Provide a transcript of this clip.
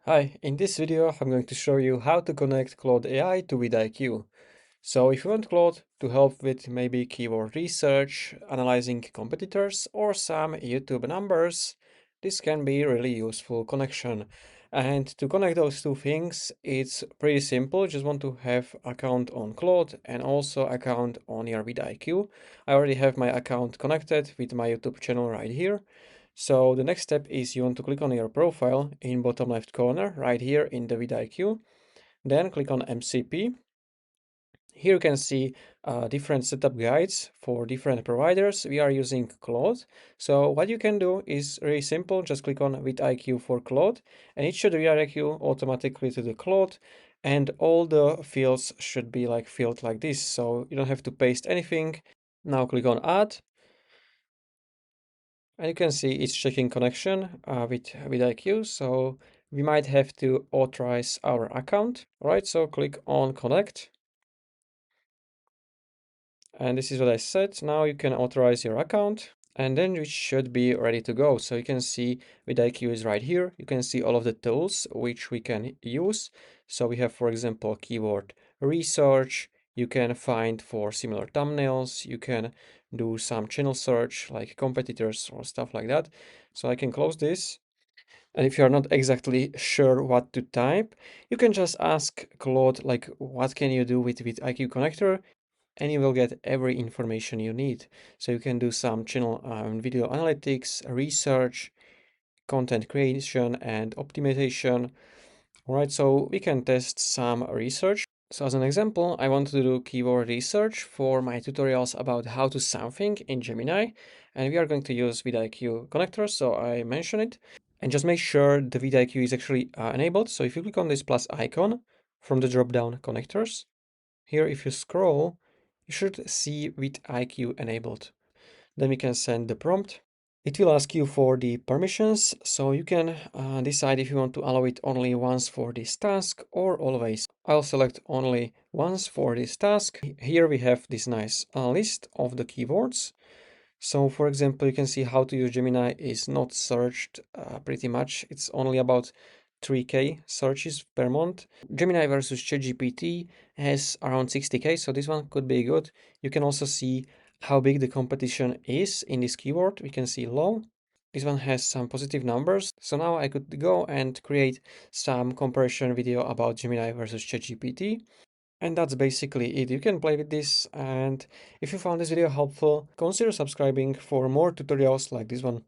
Hi, in this video I'm going to show you how to connect Claude AI to VidIQ. So if you want Claude to help with maybe keyword research, analyzing competitors or some YouTube numbers, this can be really useful connection. And to connect those two things, it's pretty simple. You just want to have account on Claude and also account on your VidIQ. I already have my account connected with my YouTube channel right here. So the next step is you want to click on your profile in bottom left corner right here in the VidIQ. Then click on MCP. Here you can see different setup guides for different providers. We are using Claude. So what you can do is really simple. Just click on VidIQ for Claude and it should redirect you automatically to the Claude. And all the fields should be like filled like this. So you don't have to paste anything. Now click on add. And you can see it's checking connection with VidIQ. So we might have to authorize our account. All right, so click on connect. And this is what I said. Now you can authorize your account and then it should be ready to go. So you can see VidIQ is right here. You can see all of the tools which we can use. So we have, for example, keyword research. You can find for similar thumbnails. You can do some channel search like competitors or stuff like that. So I can close this. And if you're not exactly sure what to type, you can just ask Claude, like, what can you do with IQ connector? And you will get every information you need. So you can do some channel video analytics, research, content creation, and optimization. All right, so we can test some research. So as an example, I want to do keyword research for my tutorials about how to something in Gemini, and we are going to use VidIQ connector, so I mention it. And just make sure the VidIQ is actually enabled. So if you click on this plus icon from the drop-down connectors, here if you scroll, you should see VidIQ enabled. Then we can send the prompt. It will ask you for the permissions, so you can decide if you want to allow it only once for this task or always. I'll select only once for this task. Here we have this nice list of the keywords. So for example, you can see how to use Gemini is not searched pretty much. It's only about 3K searches per month. Gemini versus ChatGPT has around 60K, so this one could be good. You can also see how big the competition is in this keyword. We can see low. This one has some positive numbers. So now I could go and create some comparison video about Gemini versus ChatGPT. And that's basically it. You can play with this, and if you found this video helpful, consider subscribing for more tutorials like this one.